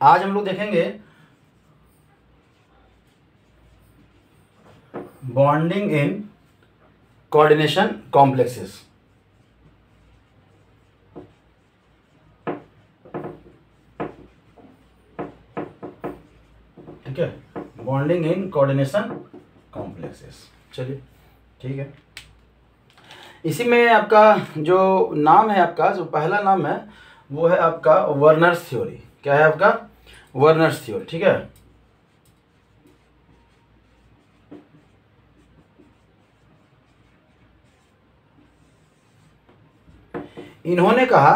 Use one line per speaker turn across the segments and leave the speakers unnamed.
आज हम लोग देखेंगे बॉन्डिंग इन कोऑर्डिनेशन कॉम्प्लेक्सेस। ठीक है, बॉन्डिंग इन कोऑर्डिनेशन कॉम्प्लेक्सेस। चलिए ठीक है, इसी में आपका जो नाम है, आपका जो पहला नाम है वो है आपका वर्नर्स थ्योरी। क्या है आपका? Werner's theory. ठीक है, इन्होंने कहा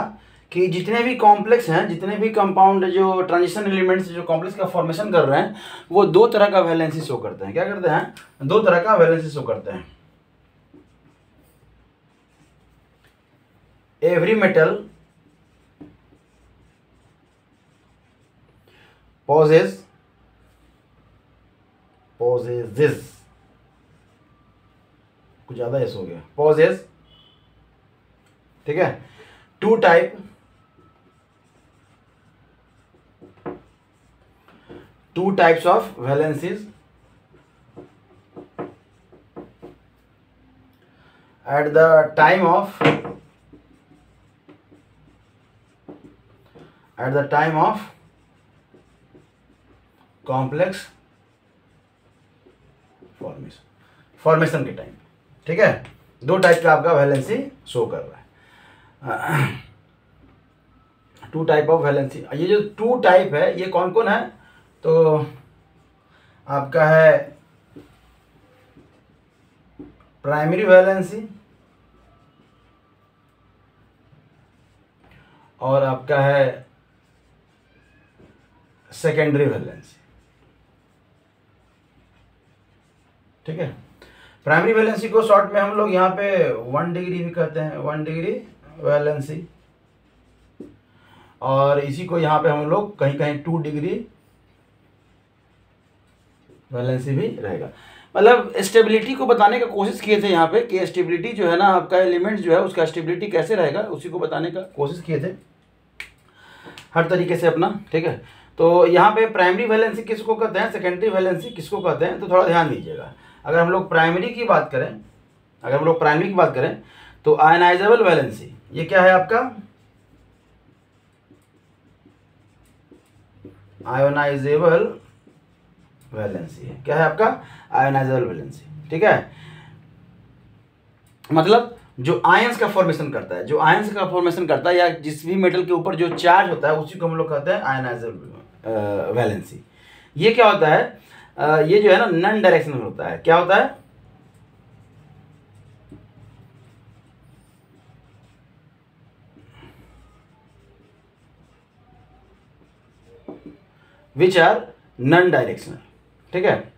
कि जितने भी कॉम्प्लेक्स हैं, जितने भी कंपाउंड जो ट्रांजिशन एलिमेंट्स जो कॉम्प्लेक्स का फॉर्मेशन कर रहे हैं, वो दो तरह का वैलेंसी शो करते हैं। क्या करते हैं? दो तरह का वैलेंसी शो करते हैं। एवरी मेटल possesses कुछ ज्यादा ऐसा हो गया, possesses, ठीक है, two types of valencies at the time of complex formation के टाइम। ठीक है, दो टाइप का आपका वैलेंसी शो कर रहा है। Two type of valency. ये जो टू टाइप है ये कौन कौन है? तो आपका है प्राइमरी वैलेंसी और आपका है सेकेंडरी वैलेंसी। ठीक है, प्राइमरी वैलेंसी को शॉर्ट में हम लोग यहाँ पे 1 डिग्री भी कहते हैं, 1 डिग्री वैलेंसी, और इसी को यहाँ पे हम लोग कहीं कहीं 2 डिग्री वैलेंसी भी रहेगा। मतलब स्टेबिलिटी को बताने का कोशिश किए थे यहाँ पे कि स्टेबिलिटी जो है ना, आपका एलिमेंट जो है उसका स्टेबिलिटी कैसे रहेगा, उसी को बताने का कोशिश किए थे हर तरीके से अपना। ठीक है, तो यहाँ पे प्राइमरी वैलेंसी किसको कहते हैं, सेकेंडरी वैलेंसी किसको कहते हैं, तो थोड़ा ध्यान दीजिएगा। अगर हम लोग प्राइमरी की बात करें, तो आयनाइजेबल वैलेंसी, ये क्या है आपका? आयोनाइजेबल वैलेंसी है। क्या है आपका? Ionisable valency. ठीक है, मतलब जो आयंस का फॉर्मेशन करता है, या जिस भी मेटल के ऊपर जो चार्ज होता है उसी को हम लोग कहते हैं आयनाइजेबल वैलेंसी। ये क्या होता है? ये जो है ना नॉन डायरेक्शनल होता है। क्या होता है? Which are non directional. ठीक है,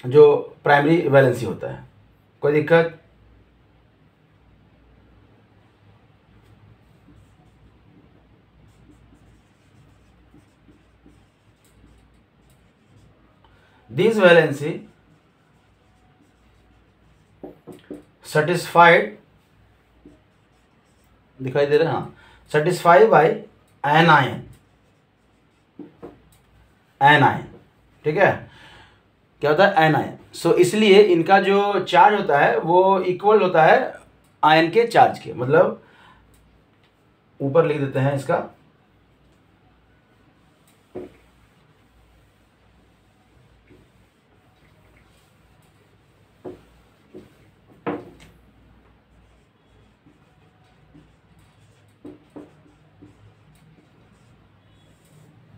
जो प्राइमरी वैलेंसी होता है। कोई दिक्कत? दिस वैलेंसी सेटिस्फाइड, दिखाई दे रहा है? हाँ, सेटिस्फाइड बाय एनायन। ठीक है, क्या होता है? एनायन। सो इसलिए इनका जो चार्ज होता है वो इक्वल होता है आयन के चार्ज के। मतलब ऊपर लिख देते हैं इसका,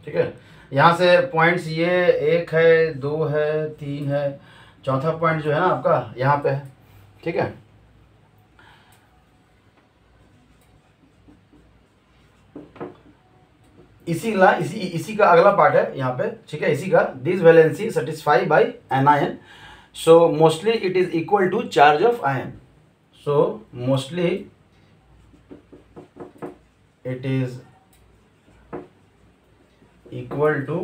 ठीक है। यहाँ से पॉइंट्स ये 1 है, 2 है, 3 है, चौथा पॉइंट जो है ना आपका यहाँ पे है। ठीक है, इसी का अगला पार्ट है यहाँ पे। ठीक है, इसी का this valency satisfy by anion, so mostly it is equal to charge of ion. So mostly it is equal to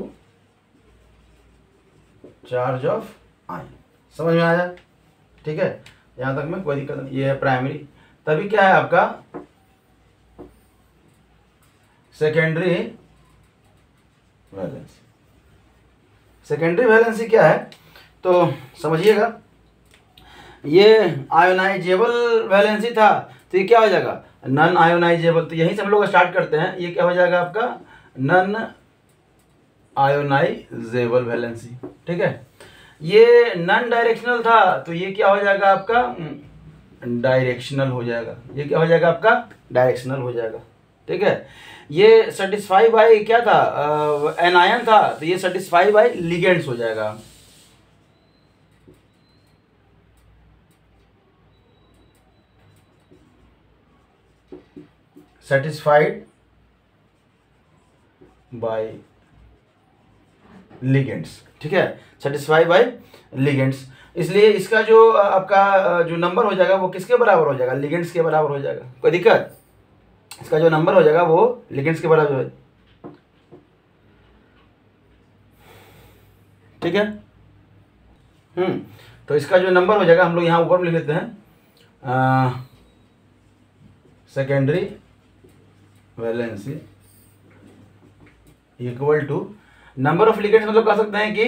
charge of ion. समझ में आया? ठीक है, यहां तक में कोई दिक्कत नहीं। ये है प्राइमरी। तभी क्या है आपका सेकेंडरी वैलेंसी। सेकेंडरी वैलेंसी क्या है तो समझिएगा, ये आयोनाइजेबल वैलेंसी था तो ये क्या हो जाएगा, नॉन आयोनाइजेबल। तो यहीं से हम लोग स्टार्ट करते हैं, ये क्या हो जाएगा आपका नॉन आयोनाइजेबल वैलेंसी, ठीक है। ये नॉन डायरेक्शनल था तो ये क्या हो जाएगा आपका डायरेक्शनल हो जाएगा, ये क्या हो जाएगा आपका डायरेक्शनल हो जाएगा, ठीक है। ये सेटिस्फाई बाय क्या था, एनायन था तो ये सेटिस्फाई बाय लिगेंड्स हो जाएगा। सेटिस्फाइड बाय लिगेंड्स, ठीक है, सेटिस्फाई बाय लिगेंड्स। इसलिए इसका जो आपका जो नंबर हो जाएगा वो किसके बराबर हो जाएगा, लिगेंड्स के बराबर हो जाएगा। कोई दिक्कत, इसका जो नंबर हो जाएगा वो लिगेंड्स के बराबर है, ठीक है। तो इसका जो नंबर हो जाएगा हम लोग यहाँ ऊपर में लिख लेते हैं, secondary valency equal to number of ligands, मतलब कह सकते हैं कि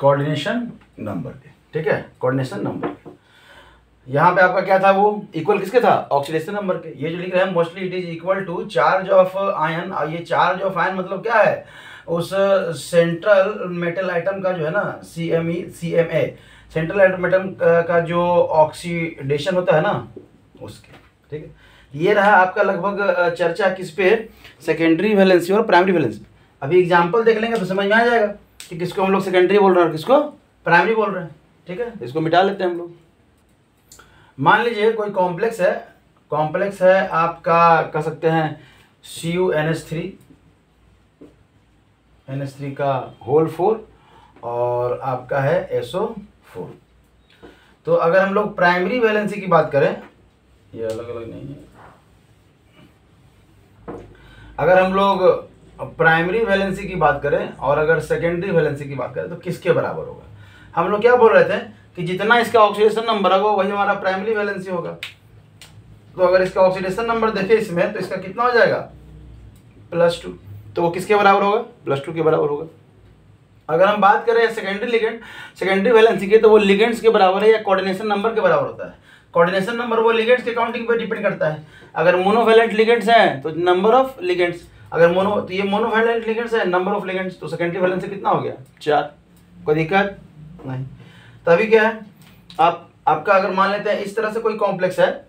कोऑर्डिनेशन नंबर के, ठीक है, कोऑर्डिनेशन नंबर। यहाँ पे आपका क्या था, वो इक्वल किसके था, ऑक्सीडेशन नंबर के। ये जो लिख रहे हैं mostly it is equal to charge of ion, और ये चार्ज ऑफ आयन मतलब क्या है, उस सेंट्रल मेटल आइटम का जो है ना CMA सेंट्रल एटम का जो ऑक्सीडेशन होता है ना उसके, ठीक है। ये रहा आपका लगभग चर्चा किस पे, सेकेंडरी वैलेंसी और प्राइमरी वैलेंसी। अभी एग्जांपल देख लेंगे तो समझ में आ जाएगा कि किसको हम लोग सेकेंडरी बोल रहे हैं और किसको प्राइमरी बोल रहे हैं, ठीक है। इसको मिटा लेते हैं हम लोग। मान लीजिए कोई कॉम्प्लेक्स है आपका, कह सकते हैं CuNH3 का होल 4 और आपका है SO4। तो अगर हम लोग प्राइमरी वैलेंसी की बात करें, ये अलग अलग नहीं है, अगर हम लोग प्राइमरी वैलेंसी की बात करें और अगर सेकेंडरी वैलेंसी की बात करें तो किसके बराबर होगा। हम लोग क्या बोल रहे थे कि जितना इसका ऑक्सीडेशन नंबर होगा वही हमारा प्राइमरी वैलेंसी होगा। तो अगर इसका ऑक्सीडेशन नंबर देखें इसमें तो इसका कितना हो जाएगा +2, तो वो किसके बराबर होगा, +2 के बराबर होगा। अगर हम बात करें सेकेंडरी वैलेंसी की तो वो लिगेंड्स के बराबर है या कोऑर्डिनेशन नंबर के बराबर होता है। कोऑर्डिनेशन नंबर वो लिगेंड्स के काउंटिंग पर डिपेंड करता है। अगर मोनोवैलेंट लिगेंड्स हैं तो नंबर ऑफ लिगेंड्स, अगर तो ये मोनोवैलेंट लिगेंड्स है, नंबर ऑफ लिगेंड्स, तो सेकेंडरी वैलेंसी कितना हो गया 4। कोई दिक्कत नहीं। तो अभी क्या है, आपका अगर मान लेते हैं इस तरह से कोई कॉम्प्लेक्स है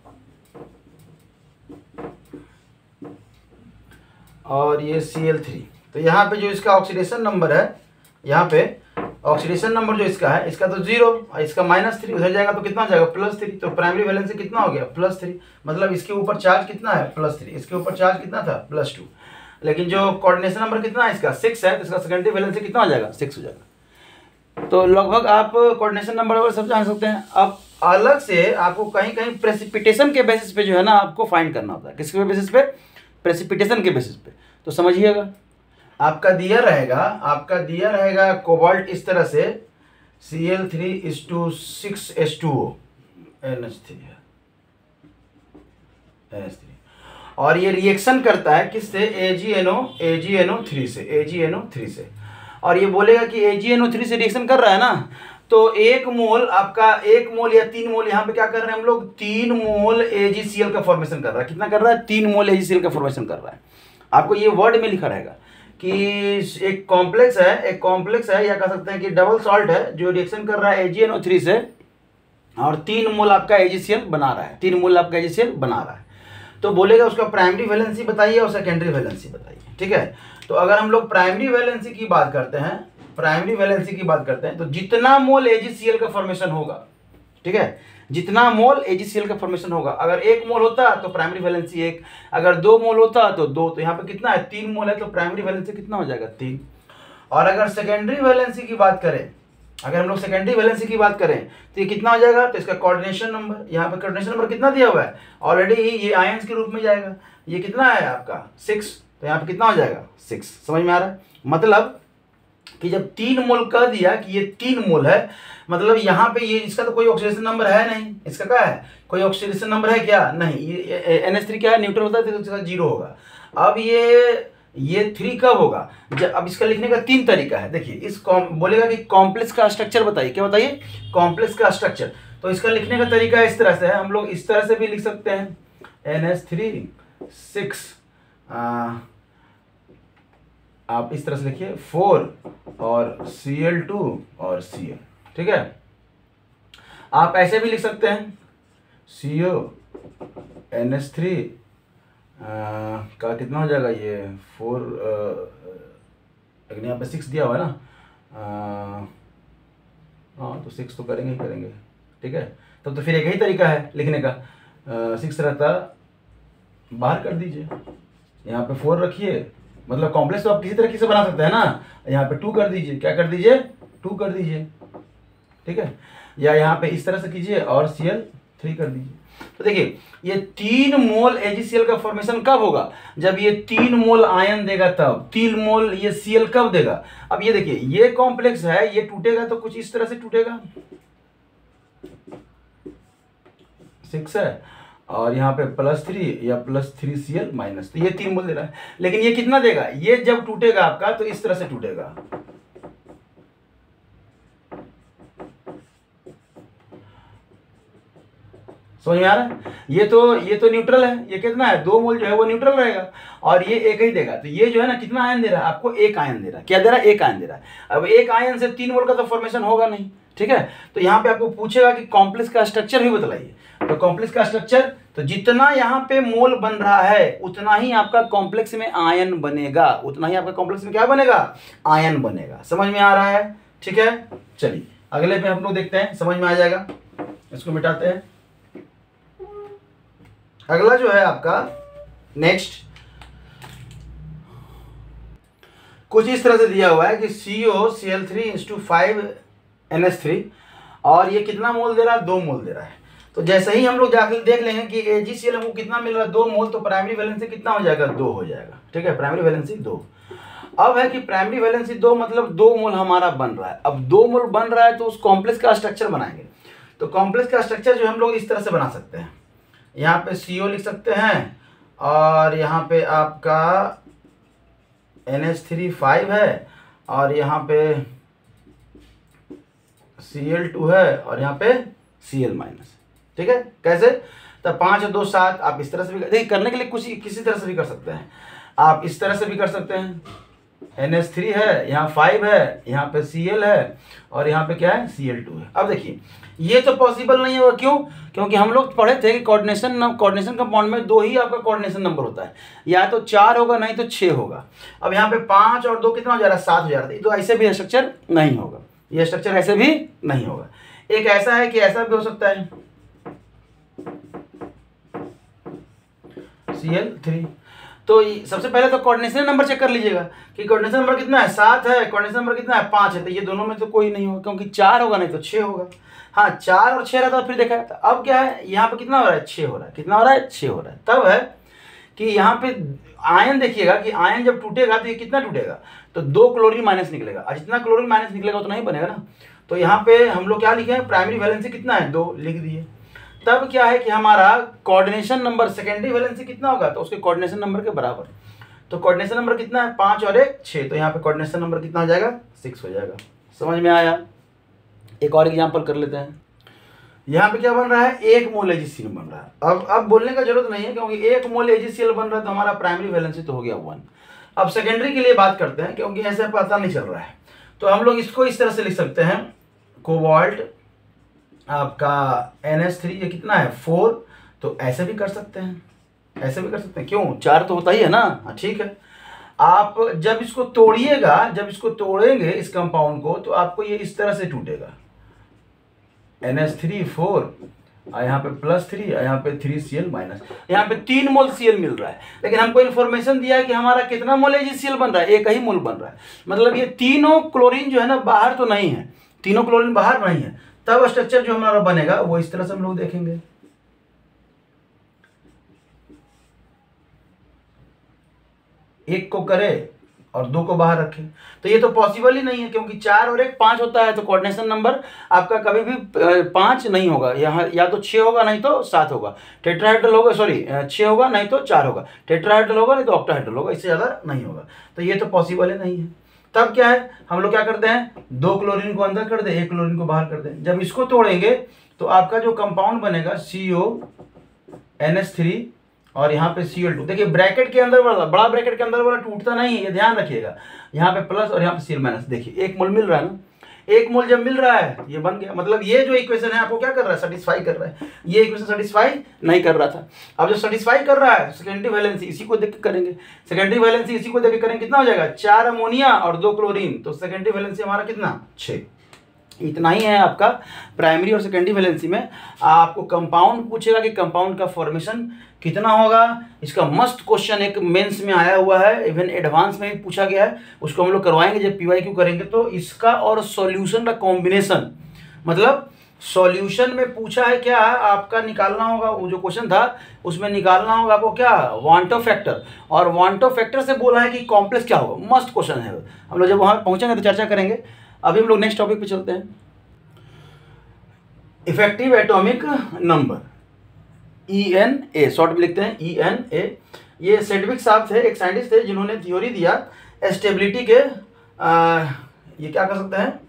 और ये Cl3, तो यहाँ पे जो इसका ऑक्सीडेशन नंबर है, यहाँ पे ऑक्सीडेशन नंबर जो इसका है, इसका तो 0 और इसका -3, उधर जाएगा तो कितना हो जाएगा +3। तो प्राइमरी वैलेंसी कितना हो गया +3, मतलब इसके ऊपर चार्ज कितना है +3, इसके ऊपर चार्ज कितना था +2। लेकिन जो कोऑर्डिनेशन नंबर कितना है इसका 6 है, तो इसका सेकेंडरी वैलेंसी कितना हो जाएगा 6 हो जाएगा। तो लगभग आप कोऑर्डिनेशन नंबर सब जान सकते हैं। अब अलग से आपको कहीं कहीं प्रेसिपिटेशन के बेसिस पे जो है ना आपको फाइंड करना होता है। किसके बेसिस पे, प्रेसिपिटेशन के बेसिस पे। तो समझिएगा, आपका दिया रहेगा कोबाल्ट इस तरह से Cl3:6H2O NH3 और ये रिएक्शन करता है किससे, AgNO3 से। और ये बोलेगा कि AgNO3 से रिएक्शन कर रहा है ना, तो 1 मोल आपका 1 मोल या 3 मोल, यहाँ पे क्या कर रहे हैं हम लोग 3 मोल AgCl का फॉर्मेशन कर रहा है। कितना कर रहा है, 3 मोल AgCl का फॉर्मेशन कर रहा है। आपको ये वर्ड में लिखा रहेगा कि एक कॉम्प्लेक्स है या कह सकते हैं कि डबल सॉल्ट है जो रिएक्शन कर रहा है AgNO3 से और 3 मोल आपका AgCl बना रहा है, 3 मोल आपका AgCl बना रहा है। तो बोलेगा उसका प्राइमरी वैलेंसी बताइए और सेकेंडरी वैलेंसी बताइए, ठीक है। तो अगर हम लोग प्राइमरी वैलेंसी की बात करते हैं तो जितना मोल AgCl का फॉर्मेशन होगा, ठीक है, जितना मोल AgCl का फॉर्मेशन होगा, अगर 1 मोल होता तो प्राइमरी वैलेंसी 1, अगर 2 मोल होता तो 2, तो यहाँ पे कितना है 3 मोल है, तो प्राइमरी वैलेंसी कितना हो जाएगा 3। और अगर सेकेंडरी वैलेंसी की बात करें, तो ये कितना हो जाएगा, तो इसका कोऑर्डिनेशन नंबर, यहाँ पे कोऑर्डिनेशन नंबर कितना दिया हुआ है ऑलरेडी, ये आयंस के रूप में जाएगा। ये कितना है आपका 6, तो यहाँ पे कितना हो जाएगा 6। समझ में आ रहा है, मतलब कि जब 3 मोल कह दिया कि ये 3 मोल है, मतलब यहाँ पे ये इसका तो कोई ऑक्सीडेशन नंबर है नहीं, इसका क्या है, कोई ऑक्सीडेशन नंबर है क्या, नहीं, ये NH3 क्या है, न्यूट्रल होता है तो इसका 0 होगा। अब ये 3 कब होगा, जब, अब इसका लिखने का 3 तरीका है। देखिए इस बोलेगा कि कॉम्प्लेक्स का स्ट्रक्चर बताइए, क्या बताइए, कॉम्प्लेक्स का स्ट्रक्चर। तो इसका लिखने का तरीका इस तरह से है, हम लोग इस तरह से भी लिख सकते हैं, NH3 6, आप इस तरह से लिखिए 4 और Cl2 और Cl, ठीक है। आप ऐसे भी लिख सकते हैं CO NH3 का कितना हो जाएगा, ये 4, लेकिन यहाँ पे 6 दिया हुआ है ना, हाँ तो 6 तो करेंगे ही करेंगे, ठीक है। तब तो फिर एक ही तरीका है लिखने का, 6 रहता बाहर कर दीजिए, यहाँ पे 4 रखिए, मतलब कॉम्प्लेक्स तो आप किसी तरीके से बना सकते हैं ना, यहाँ पे 2 कर दीजिए, क्या कर दीजिए, 2 कर दीजिए, ठीक है, या यहाँ पे इस तरह से कीजिए और Cl3 कर दीजिए। तो देखिए ये 3 मोल AgCl का फॉर्मेशन कब होगा, जब ये 3 मोल आयन देगा, तब 3 मोल ये Cl कब देगा। अब ये देखिए ये कॉम्प्लेक्स है, ये टूटेगा तो कुछ इस तरह से टूटेगा, 6 है और यहाँ पे +3 या +3 Cl माइनस, तो ये 3 मोल दे रहा है। लेकिन ये कितना देगा, ये जब टूटेगा आपका तो इस तरह से टूटेगा, समझ में आ रहा है। ये तो न्यूट्रल है, ये कितना है, 2 मोल जो है वो न्यूट्रल रहेगा, और ये एक ही देगा, तो ये जो है ना कितना आयन दे रहा है आपको, 1 आयन दे रहा है, क्या दे रहा है, 1 आयन दे रहा है। अब 1 आयन से 3 मोल का तो फॉर्मेशन होगा नहीं, ठीक है। तो यहाँ पे आपको पूछेगा कि कॉम्प्लेक्स का स्ट्रक्चर भी बतलाइए, तो कॉम्प्लेक्स का स्ट्रक्चर, तो जितना यहाँ पे मोल बन रहा है उतना ही आपका कॉम्प्लेक्स में आयन बनेगा, उतना ही आपका कॉम्प्लेक्स में क्या बनेगा, आयन बनेगा। समझ में आ रहा है, ठीक है। चलिए अगले पे हम लोग देखते हैं, समझ में आ जाएगा, इसको मिटाते हैं। अगला जो है आपका नेक्स्ट कुछ इस तरह से दिया हुआ है कि COCl3:5 NH3, और ये कितना मोल दे रहा है, 2 मोल दे रहा है। तो जैसे ही हम लोग जाकर देख लेंगे कि AgCl हमको कितना मिल रहा है, 2 मोल, तो प्राइमरी वैलेंसी कितना हो जाएगा, 2 हो जाएगा, ठीक है, प्राइमरी वैलेंसी 2। अब है कि प्राइमरी वैलेंसी 2 मतलब 2 मोल हमारा बन रहा है। अब 2 मोल बन रहा है तो उस कॉम्प्लेक्स का स्ट्रक्चर बनाएंगे। तो कॉम्प्लेक्स का स्ट्रक्चर जो हम लोग इस तरह से बना सकते हैं, यहाँ पे CO लिख सकते हैं, और यहाँ पे आपका NH3 5 है, और यहाँ पे Cl2 है, और यहाँ पे Cl माइनस, ठीक है। कैसे, तो 5 और 2 7, आप इस तरह से भी देखिए, करने के लिए कुछ किसी तरह से भी कर सकते हैं, आप इस तरह से भी कर सकते हैं, NH3 है, यहाँ 5 है, यहाँ पे Cl है, और यहाँ पे क्या है, Cl2 है। अब देखिए ये तो पॉसिबल नहीं होगा, क्यों, क्योंकि हम लोग पढ़े थे कि कोऑर्डिनेशन कंपाउंड में 2 ही आपका कोऑर्डिनेशन नंबर होता है, या तो 4 होगा नहीं तो 6 होगा। अब यहाँ पे 5 और 2 कितना हो जा रहा है, 7 हो जा रहा है, तो ऐसे भी स्ट्रक्चर नहीं होगा, ये स्ट्रक्चर ऐसे भी नहीं होगा। एक ऐसा है कि ऐसा भी हो सकता है, Cl3। तो सबसे पहले तो कोऑर्डिनेशन नंबर चेक कर लीजिएगा कि कोऑर्डिनेशन नंबर कितना है, 7 है, कोऑर्डिनेशन नंबर कितना है, 5 है, तो ये दोनों में तो कोई नहीं होगा, क्योंकि 4 होगा नहीं तो 6 होगा। हाँ 4 और 6 रहता, फिर देखा तो अब क्या है, यहाँ पे कितना हो रहा है, 6 हो रहा है, कितना हो रहा है, 6 हो रहा है। तब है कि यहाँ पे आयन देखिएगा कि आयन जब टूटेगा तो ये कितना टूटेगा, तो 2 क्लोरीन माइनस निकलेगा, और जितना क्लोरीन माइनस निकलेगा उतना ही बनेगा ना। तो यहाँ पे हम लोग क्या लिखे हैं, प्राइमरी वैलेंसी कितना है, 2 लिख दिए। तब क्या है कि हमारा कोऑर्डिनेशन नंबर सेकेंडरी वैलेंसी कितना होगा, तो उसके कोऑर्डिनेशन नंबर के बराबर। तो कोऑर्डिनेशन नंबर कितना है, 5 और 1 6, तो यहाँ पे कोऑर्डिनेशन नंबर कितना हो जाएगा, 6 हो जाएगा। समझ में आया। एक और एग्जांपल कर लेते हैं। यहाँ पे क्या बन रहा है, 1 मोल AgCl बन रहा है। अब बोलने का जरूरत नहीं है, क्योंकि 1 मोल AgCl बन रहा है तो हमारा प्राइमरी वैलेंसी तो हो गया 1। अब सेकेंडरी के लिए बात करते हैं, क्योंकि ऐसे पता नहीं चल रहा है, तो हम लोग इसको इस तरह से लिख सकते हैं, कोबाल्ट आपका NH3 ये कितना है, 4, तो ऐसे भी कर सकते हैं, ऐसे भी कर सकते हैं, क्यों, 4 तो होता ही है ना। हाँ ठीक है। आप जब इसको तोड़िएगा, जब इसको तोड़ेंगे इस कंपाउंड को, तो आपको ये इस तरह से टूटेगा, NH3 4, यहाँ पे +3, यहाँ पे 3 Cl माइनस, यहाँ पे 3 मोल Cl मिल रहा है, लेकिन हमको इन्फॉर्मेशन दिया है कि हमारा कितना मोल AgCl बन रहा है, 1 ही मोल बन रहा है। मतलब ये तीनों क्लोरीन जो है ना बाहर तो नहीं है, तीनों क्लोरीन बाहर नहीं है। तब स्ट्रक्चर जो हमारा बनेगा वो इस तरह से हम लोग देखेंगे, एक को करे और 2 को बाहर रखें। तो ये तो पॉसिबल ही नहीं है, क्योंकि 4 और 1 5 होता है, तो कोऑर्डिनेशन नंबर आपका कभी भी 5 नहीं होगा। यहाँ या तो 6 होगा नहीं तो 7 होगा। टेट्राहेड्रल होगा, सॉरी 6 होगा नहीं तो 4 होगा। टेट्राहेड्रल होगा नहीं तो ऑक्टाहेड्रल होगा, इससे ज़्यादा नहीं होगा। तो ये तो पॉसिबल ही नहीं है। तब क्या है, हम लोग क्या करते हैं, 2 क्लोरीन को अंदर कर दें, 1 क्लोरीन को बाहर कर दें। जब इसको तोड़ेंगे तो आपका जो कंपाउंड बनेगा CONH3 और यहाँ पे Cl2। देखिए ब्रैकेट के अंदर वाला, बड़ा ब्रैकेट के अंदर वाला टूटता नहीं है, ये ध्यान रखिएगा। यहाँ पे प्लस और यहाँ पे Cl माइनस। देखिए 1 मोल मिल रहा है ना, 1 मोल जब मिल रहा है ये बन गया। मतलब ये जो इक्वेशन है आपको क्या कर रहा है, सेटिस्फाई कर रहा है। ये इक्वेशन सेटिस्फाई नहीं कर रहा था। अब जो सेटिस्फाई कर रहा है सेकेंडरी वैलेंसी, इसी को देख के करेंगे। सेकेंडरी वैलेंसी इसी को देख के करेंगे, कितना हो जाएगा, 4 अमोनिया और 2 क्लोरीन। तो सेकेंडरी वैलेंसी हमारा कितना, 6। इतना ही है आपका प्राइमरी और सेकेंडरी वैलेंसी में। आपको कंपाउंड पूछेगा कि कंपाउंड का फॉर्मेशन कितना होगा। इसका मस्त क्वेश्चन एक मेंस में आया हुआ है, इवन एडवांस में भी पूछा गया है। उसको हम लोग करवाएंगे जब PYQ करेंगे। तो इसका और सॉल्यूशन का कॉम्बिनेशन, मतलब सॉल्यूशन में पूछा है क्या, आपका निकालना होगा, वो जो क्वेश्चन था उसमें निकालना होगा आपको क्या, वांट ऑफ फैक्टर। और वांट ऑफ फैक्टर से बोला है कि कॉम्प्लेक्स क्या होगा। मस्त क्वेश्चन है, हम लोग जब वहाँ पहुँचेंगे तो चर्चा करेंगे। अभी हम लोग नेक्स्ट टॉपिक पे चलते हैं। Effective atomic number, ENA, short में लिखते हैं ENA। ये सेडविक साहब थे, एक साइंटिस्ट थे जिन्होंने थ्योरी दिया स्टेबिलिटी के, ये क्या कर सकते हैं,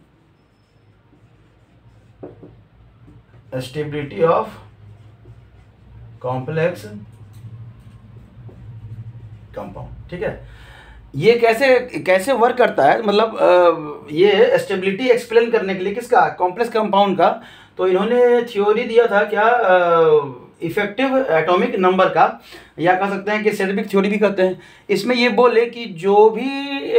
स्टेबिलिटी ऑफ कॉम्प्लेक्स कंपाउंड। ठीक है, ये कैसे वर्क करता है, मतलब ये स्टेबिलिटी एक्सप्लेन करने के लिए किसका, कॉम्प्लेक्स कंपाउंड का। तो इन्होंने थ्योरी दिया था क्या, इफेक्टिव एटॉमिक नंबर का, या कह सकते हैं कि सेडविक थ्योरी भी कहते हैं। इसमें ये बोले कि जो भी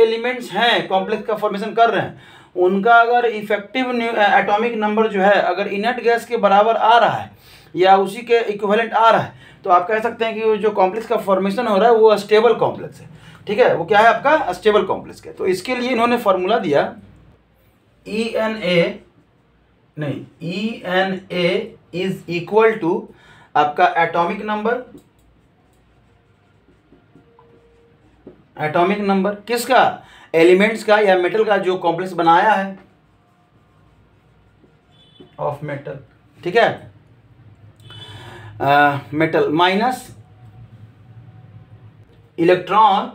एलिमेंट्स हैं कॉम्प्लेक्स का फॉर्मेशन कर रहे हैं, उनका अगर इफेक्टिव एटॉमिक नंबर जो है अगर इनर्ट गैस के बराबर आ रहा है या उसी के इक्विवेलेंट आ रहा है, तो आप कह सकते हैं कि जो कॉम्प्लेक्स का फॉर्मेशन हो रहा है वो स्टेबल कॉम्प्लेक्स है। ठीक है, वो क्या है आपका, स्टेबल कॉम्प्लेक्स है। तो इसके लिए इन्होंने फॉर्मूला दिया ENA इज इक्वल टू आपका एटॉमिक नंबर किसका, एलिमेंट्स का या मेटल का जो कॉम्प्लेक्स बनाया है, ऑफ मेटल। ठीक है, metal minus electron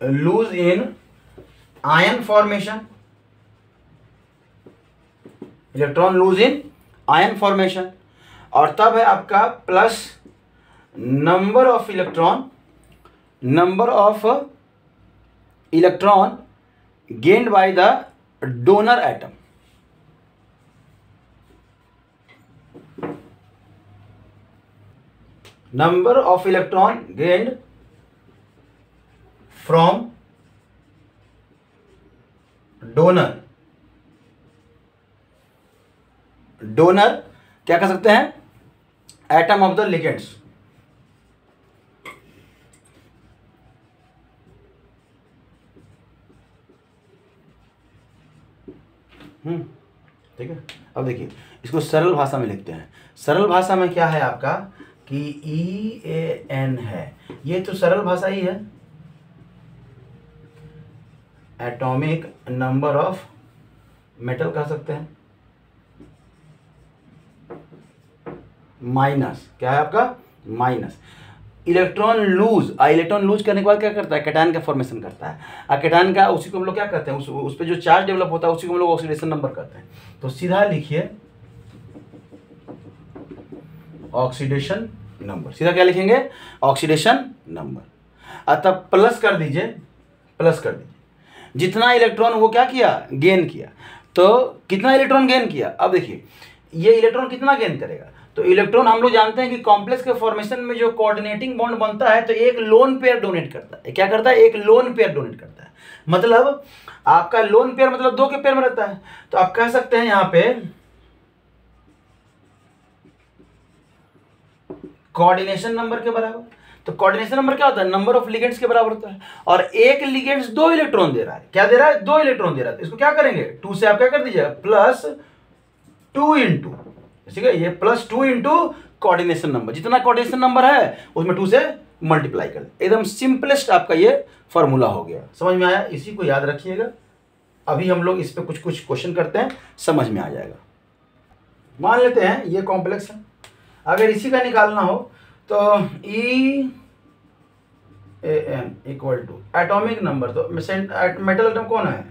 lose in ion formation, electron lose in ion formation. और तब है आपका plus number of electron gained by the donor atom. Number of electron gained from donor क्या कर सकते हैं, एटम ऑफ द लिगेंड्स। ठीक है, अब देखिए इसको सरल भाषा में लिखते हैं। सरल भाषा में क्या है आपका कि EAN है, ये तो सरल भाषा ही है। एटॉमिक नंबर ऑफ मेटल कह सकते हैं, माइनस क्या है आपका, माइनस इलेक्ट्रॉन लूज करने के बाद क्या करता है, कैटायन का फॉर्मेशन करता है। और कैटायन का उसी को हम लोग क्या करते हैं, उस पर जो चार्ज डेवलप होता है उसी को हम लोग ऑक्सीडेशन नंबर करते हैं। तो सीधा लिखिए ऑक्सीडेशन नंबर, सीधा क्या लिखेंगे, ऑक्सीडेशन नंबर। अतः प्लस कर दीजिए, जितना इलेक्ट्रॉन वो क्या किया, गेन किया। तो कितना इलेक्ट्रॉन गेन किया, अब देखिए ये इलेक्ट्रॉन कितना गेन करेगा। तो इलेक्ट्रॉन हम लोग जानते हैं कि कॉम्प्लेक्स के फॉर्मेशन में जो कोऑर्डिनेटिंग बॉन्ड बनता है तो एक लोन पेयर डोनेट करता है। क्या करता है, एक लोन पेयर डोनेट करता है। मतलब आपका लोन पेयर मतलब 2 के पेयर में रहता है। तो आप कह सकते हैं यहाँ पे कोऑर्डिनेशन नंबर के बराबर। तो कोऑर्डिनेशन नंबर क्या होता है, नंबर ऑफ लिगेंड्स के बराबर होता है। और एक लिगेंड्स 2 इलेक्ट्रॉन दे रहा है, क्या दे रहा है, 2 इलेक्ट्रॉन दे रहा है। तो इसको क्या करेंगे, 2 से आप क्या कर दीजिएगा, +2 × ठीक है, ये +2 × कोऑर्डिनेशन नंबर, जितना कोऑर्डिनेशन नंबर है उसमें 2 से मल्टीप्लाई कर दे। एकदम सिंपलेस्ट आपका ये फार्मूला हो गया। समझ में आया? इसी को याद रखिएगा। अभी हम लोग इस पे कुछ कुछ क्वेश्चन करते हैं, समझ में आ जाएगा। मान लेते हैं ये कॉम्प्लेक्स है, अगर इसी का निकालना हो तो E A N equal to atomic number, तो मेटल एटम कौन है?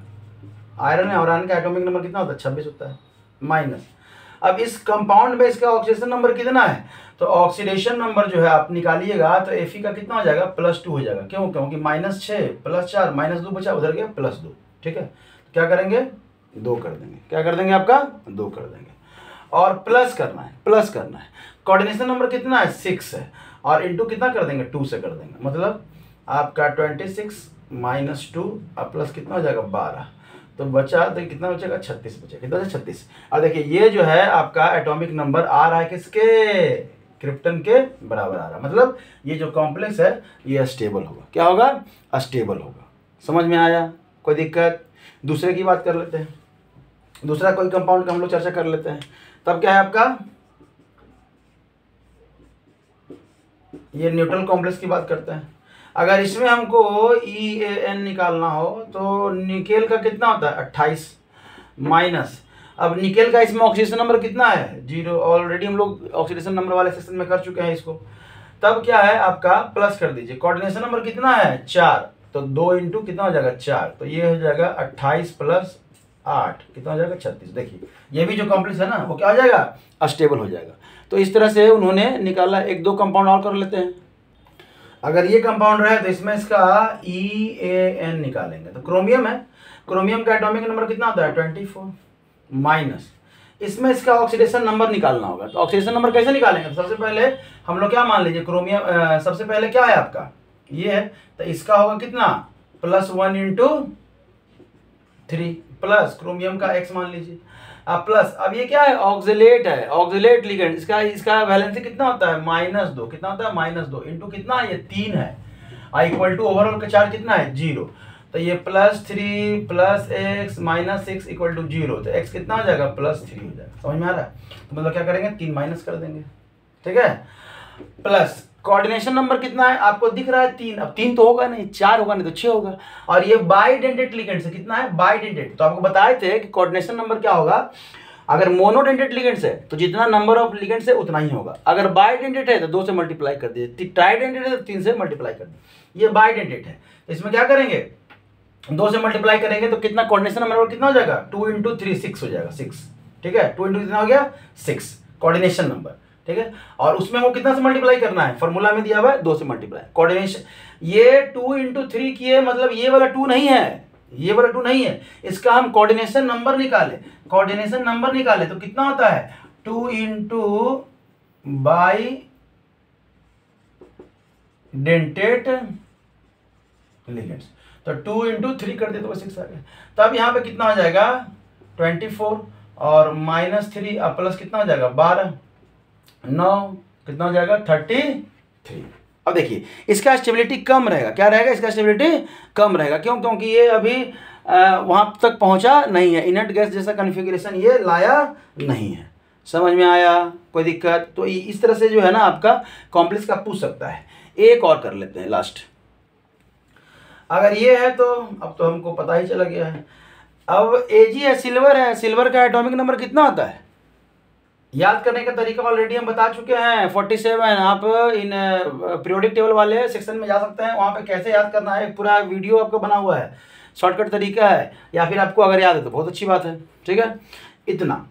आयरन है, और आयरन का एटॉमिक नंबर कितना होता है? 26 होता है, माइनस। अब इस कंपाउंड में इसका ऑक्सीडेशन नंबर कितना है? तो ऑक्सीडेशन नंबर जो है आप निकालिएगा तो Fe का कितना हो जाएगा? +2 हो जाएगा। क्यों? क्योंकि -6 + 4 -2 बचा, उधर गया +2। ठीक है, तो क्या करेंगे? 2 कर देंगे। क्या कर देंगे? आपका 2 कर देंगे। और प्लस करना है, प्लस करना है। कोऑर्डिनेशन नंबर कितना है? 6 है, और इंटू कितना कर देंगे? 2 से कर देंगे। मतलब आपका 26 - 2 अब प्लस कितना हो जाएगा? 12। तो बचा तो कितना बचेगा? 36 बचेगा। कितना? 36। अब देखिए ये जो है आपका एटॉमिक नंबर आ रहा है किसके? क्रिप्टन के बराबर आ रहा है। मतलब ये जो कॉम्प्लेक्स है ये स्टेबल होगा। क्या होगा? अस्टेबल होगा। समझ में आया? कोई दिक्कत? दूसरे की बात कर लेते हैं। दूसरा कोई कंपाउंड का हम लोग चर्चा कर लेते हैं। तब क्या है आपका? ये न्यूट्रल कॉम्प्लेक्स की बात करते हैं। अगर इसमें हमको EAN निकालना हो तो निकेल का कितना होता है? 28 माइनस, अब निकेल का इसमें ऑक्सीडेशन नंबर कितना है? 0। ऑलरेडी हम लोग ऑक्सीडेशन नंबर वाले सेक्शन में कर चुके हैं इसको। तब क्या है आपका? प्लस कर दीजिए। कोऑर्डिनेशन नंबर कितना है? 4, तो 2 इंटू कितना हो जाएगा? 4, तो ये हो जाएगा 28 + 8 कितना हो जाएगा? 36। देखिए ये भी जो कॉम्प्लेक्स है ना वो क्या हो जाएगा? अस्टेबल हो जाएगा। तो इस तरह से उन्होंने निकाला। एक दो कंपाउंड और कर लेते हैं। अगर ये कंपाउंड रहे तो इसमें इसका EAN निकालेंगे। तो क्रोमियम है, क्रोमियम का एटॉमिक नंबर कितना होता है? 24 माइनस, इसमें इसका ऑक्सीडेशन नंबर निकालना होगा। तो ऑक्सीडेशन नंबर कैसे निकालेंगे? तो सबसे पहले हम लोग क्या मान लीजिए, क्रोमियम सबसे पहले क्या है आपका? ये है, तो इसका होगा कितना? +1 × 3 प्लस क्रोमियम का X मान लीजिए। अब प्लस, अब ये क्या है? ऑक्सिलेट है, ऑक्सिलेट लिगेंड। इसका वैलेंसी कितना होता है? -2। कितना होता है? -2 इंटू कितना? ये 3 है, इक्वल टू ओवरऑल का चार्ज कितना है? 0। तो ये +3 + x - 6 = 0। तो x कितना हो जाएगा? +3 हो जाएगा। समझ में आ रहा है? तो मतलब क्या करेंगे? 3 माइनस कर देंगे। ठीक है, प्लस कोऑर्डिनेशन नंबर कितना है? आपको दिख रहा है 3। अब 3 तो होगा नहीं, 4 होगा, नहीं तो 6 होगा। और ये बाइडेंटेट लिगेंड से कितना है? बाइडेंटेट। तो आपको बताए थे कि कोऑर्डिनेशन नंबर क्या होगा? अगर मोनोडेंटेट लिगेंड्स है तो जितना नंबर ऑफ लिगेंड्स है उतना ही होगा। अगर बाइडेंटेट है तो 2 से मल्टीप्लाई कर दीजिए। ट्राइडेंटेट है तो 3 से मल्टीप्लाई कर दीजिए। ये बाइडेंटेट है, इसमें क्या करेंगे? 2 से मल्टीप्लाई करेंगे तो कितना कोऑर्डिनेशन नंबर कितना हो जाएगा? 2 × 3 6 हो जाएगा, 6। ठीक है, 2 × कितना हो गया? 6 कोऑर्डिनेशन नंबर। ठीक है, और उसमें वो कितना से मल्टीप्लाई करना है? फॉर्मूला में दिया हुआ है 2 से मल्टीप्लाई। कोऑर्डिनेशन ये 2 × 3 किए, मतलब ये वाला 2 नहीं है, ये वाला 2 नहीं है। इसका हम कोऑर्डिनेशन नंबर निकाले, कोऑर्डिनेशन नंबर निकाले तो कितना होता है? 2 × बाइडेंटेट लिगेंड्स। तो 2 × 3 कर दे तो 6 आ गया। तब यहाँ पे कितना हो जाएगा? 24 और -3 अब प्लस कितना हो जाएगा? 12 9 कितना हो जाएगा? 33। अब देखिए इसका स्टेबिलिटी कम रहेगा। क्या रहेगा? इसका स्टेबिलिटी कम रहेगा। क्यों? क्योंकि ये अभी वहां तक पहुंचा नहीं है, इनर्ट गैस जैसा कॉन्फ़िगरेशन ये लाया नहीं है। समझ में आया? कोई दिक्कत? तो इस तरह से जो है ना आपका कॉम्प्लेक्स का पूछ सकता है। एक और कर लेते हैं लास्ट। अगर ये है तो अब तो हमको पता ही चला गया है। अब Ag है, सिल्वर है, सिल्वर का एटॉमिक नंबर कितना होता है? याद करने का तरीका ऑलरेडी हम बता चुके हैं, 47। आप इन पीरियोडिक टेबल वाले सेक्शन में जा सकते हैं, वहाँ पे कैसे याद करना है पूरा वीडियो आपको बना हुआ है, शॉर्टकट तरीका है। या फिर आपको अगर याद है तो बहुत अच्छी बात है। ठीक है, इतना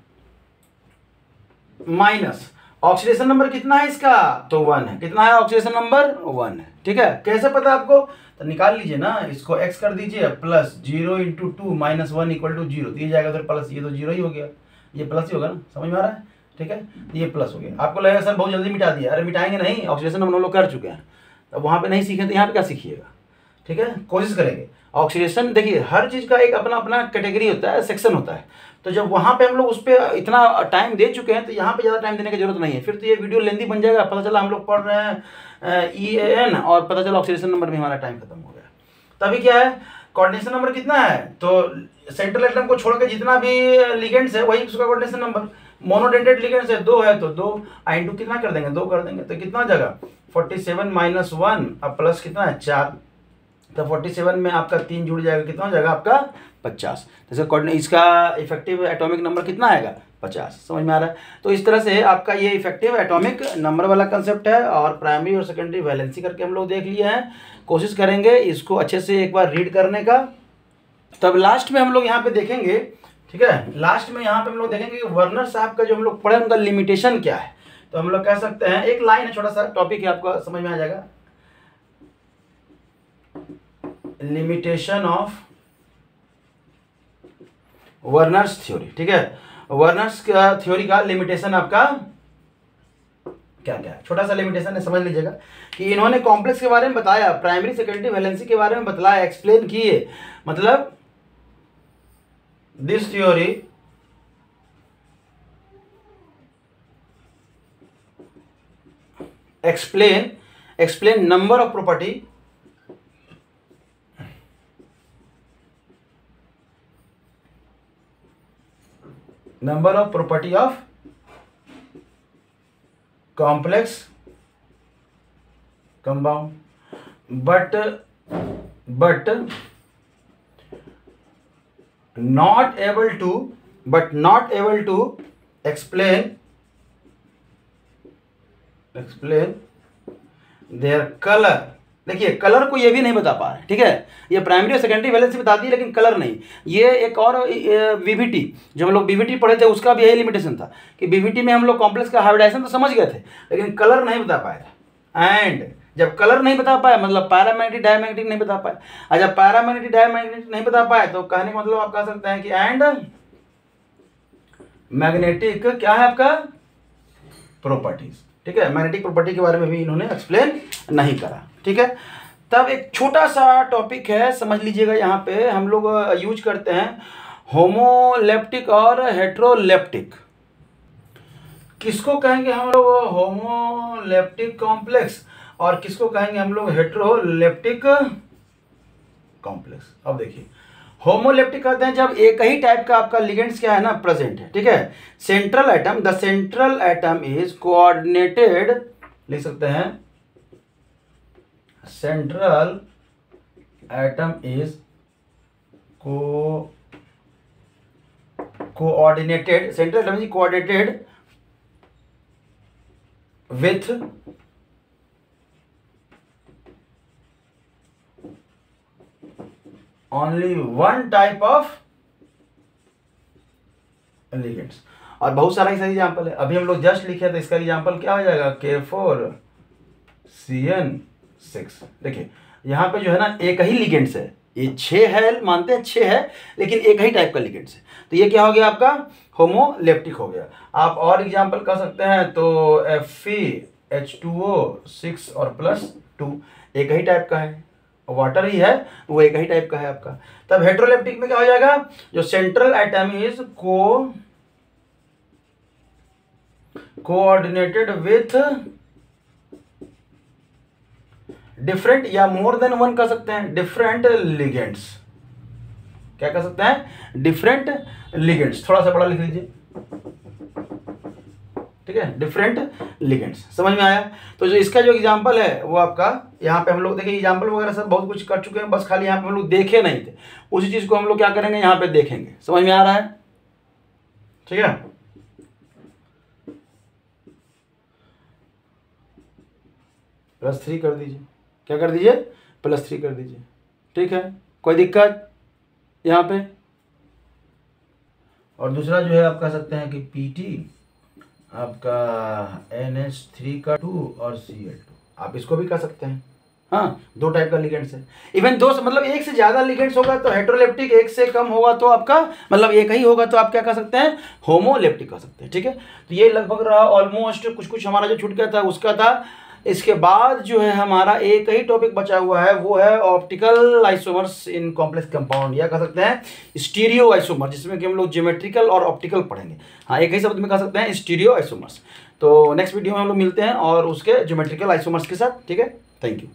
माइनस ऑक्सीडेशन नंबर कितना है इसका? तो 1 है। कितना है ऑक्सीडेशन नंबर? 1 है। ठीक है, कैसे पता आपको? तो निकाल लीजिए ना, इसको x कर दीजिए, प्लस 0 × 2 - 1 = 0। तो ये जाएगा तो प्लस, ये तो 0 ही हो गया, ये प्लस ही होगा ना। समझ में आ रहा है? ठीक है, ये प्लस हो गया। आपको लगेगा सर बहुत जल्दी मिटा दिया। अरे मिटाएंगे नहीं, ऑक्सीडेशन हम लोग कर चुके हैं। तो वहाँ पे नहीं सीखे तो यहाँ पे क्या सीखिएगा? ठीक है, कोशिश करेंगे। ऑक्सीडेशन देखिए हर चीज़ का एक अपना अपना कैटेगरी होता है, सेक्शन होता है। तो जब वहाँ पे हम लोग उस पर इतना टाइम दे चुके हैं तो यहाँ पे ज़्यादा टाइम देने की जरूरत नहीं है। फिर तो ये वीडियो लेंदी बन जाएगा। पता चला हम लोग पढ़ रहे हैं EAN और पता चला ऑक्सीडेशन नंबर में हमारा टाइम खत्म हो गया। तभी क्या है? कोऑर्डिनेशन नंबर कितना है? तो सेंट्रल एटम को छोड़ के जितना भी लिगेंड्स है वही उसका कोऑर्डिनेशन नंबर। मोनोडेंटेड लिगेंड्स है 2 है तो 2 इंटू कितना कर देंगे 2 कर देंगे तो कितना जगह 47 माइनस 1 अब प्लस कितना है 4, तो 47 में आपका 3 जुड़ जाएगा कितना हो जाएगा आपका 50। जैसे इसका इफेक्टिव एटॉमिक नंबर कितना आएगा 50। समझ में आ रहा है। तो इस तरह से आपका ये इफेक्टिव एटॉमिक नंबर वाला कंसेप्ट है और प्राइमरी और सेकेंडरी वैलेंसी करके हम लोग देख लिए हैं। कोशिश करेंगे इसको अच्छे से एक बार रीड करने का। तब लास्ट में हम लोग यहाँ पे देखेंगे, ठीक है, लास्ट में यहाँ पे हम लोग देखेंगे कि वर्नर साहब का जो हम लोग पढ़े उनका लिमिटेशन क्या है। तो हम लोग कह सकते हैं, एक लाइन है, छोटा सा टॉपिक है, आपको समझ में आ जाएगा। लिमिटेशन ऑफ वर्नर्स थ्योरी, ठीक है, वर्नर्स का थ्योरी का लिमिटेशन आपका क्या क्या है, छोटा सा लिमिटेशन है, समझ लीजिएगा कि इन्होंने कॉम्प्लेक्स के बारे में बताया, प्राइमरी सेकेंडरी वैलेंसी के बारे में बतलाया, एक्सप्लेन किए। मतलब this theory explain number of property of complex compound, but not able to explain their color। देखिए कलर को ये भी नहीं बता पा रहे, ठीक है, ये प्राइमरी और सेकेंडरी वैलेंसी बताती है लेकिन कलर नहीं। ये एक और वीवीटी, जो हम लोग बीवीटी पढ़े थे उसका भी यही लिमिटेशन था कि बीवीटी में हम लोग कॉम्प्लेक्स का हाइब्रिडाइजेशन तो समझ गए थे लेकिन कलर नहीं बता पाया था। एंड जब कलर नहीं बता पाया मतलब पैरामैग्नेटिक डायमैग्नेटिक नहीं बता पाया, और जब पैरामैग्नेटिक डायमैग्नेटिक नहीं बता पाए तो कहने का मतलब आप कह सकते हैं कि एंड मैग्नेटिक क्या है आपका प्रॉपर्टीज, ठीक है, मैग्नेटिक प्रॉपर्टी के बारे में भी इन्होंने एक्सप्लेन नहीं करा, ठीक है। तब एक छोटा सा टॉपिक है, समझ लीजिएगा, यहाँ पे हम लोग यूज करते हैं होमोलेप्टिक और हेट्रोलेप्टिक। किसको कहेंगे हम लोग होमोलेप्टिक कॉम्प्लेक्स और किसको कहेंगे हम लोग हेट्रोलेप्टिक कॉम्प्लेक्स। अब देखिए होमोलेप्टिक कहते हैं जब एक ही टाइप का आपका लिगेंड्स क्या है ना प्रेजेंट है, ठीक है। Central atom, the central atom is coordinated, लिख सकते हैं central atom is coordinated, central atom is coordinated with only one type of ligands. और बहुत सारा इसका एग्जाम्पल है, अभी हम लोग जस्ट लिखे तो इसका एग्जाम्पल क्या हो जाएगा K4CN6। देखिए यहाँ पे जो है ना एक ही लिगेंड्स है, ये 6 है, मानते हैं 6 है लेकिन एक ही टाइप का लिगेंड्स है, तो ये क्या हो गया आपका होमोलेप्टिक हो गया। आप और एग्जाम्पल कर सकते हैं तो FeH2O6 और +2 एक ही टाइप का है, वाटर ही है वो एक ही टाइप का है आपका। तब हेट्रोलेप्टिक में क्या हो जाएगा, जो central atom is coordinated with different या मोर देन वन कर सकते हैं डिफरेंट लिगेंड्स। क्या कर सकते हैं डिफरेंट लिगेंड्स, थोड़ा सा बड़ा लिख लीजिए, ठीक है, डिफरेंट लिगेंड्स। समझ में आया। तो जो इसका जो एग्जांपल है वो आपका यहाँ पे हम लोग देखिए एग्जांपल वगैरह सब बहुत कुछ कर चुके हैं, बस खाली यहाँ पे हम लोग देखे नहीं थे, उसी चीज को हम लोग क्या करेंगे यहाँ पे देखेंगे। समझ में आ रहा है, ठीक है। +3 कर दीजिए, क्या कर दीजिए +3 कर दीजिए, ठीक है, कोई दिक्कत यहाँ पे। और दूसरा जो है आप कह सकते हैं कि PT आपका NH3 का 2 और Cl2, आप इसको भी कर सकते हैं। हाँ, 2 टाइप का लिगेंड्स है, इवन 2 मतलब एक से ज्यादा लिगेंड्स होगा तो हेट्रोलेप्टिक, एक से कम होगा तो आपका मतलब एक ही होगा तो आप क्या कर सकते हैं होमोलेप्टिक कर सकते हैं, ठीक है। तो ये लगभग रहा ऑलमोस्ट, कुछ कुछ हमारा जो छूट गया था उसका था। इसके बाद जो है हमारा एक ही टॉपिक बचा हुआ है, वो है optical isomers in complex compound, या कह सकते हैं स्टीरियो आइसोमर, जिसमें कि हम लोग ज्योमेट्रिकल और ऑप्टिकल पढ़ेंगे। हाँ, एक ही शब्द में कह सकते हैं स्टीरियो आइसोमर्स। तो नेक्स्ट वीडियो में हम लोग मिलते हैं और उसके ज्योमेट्रिकल आइसोमर्स के साथ, ठीक है। Thank you.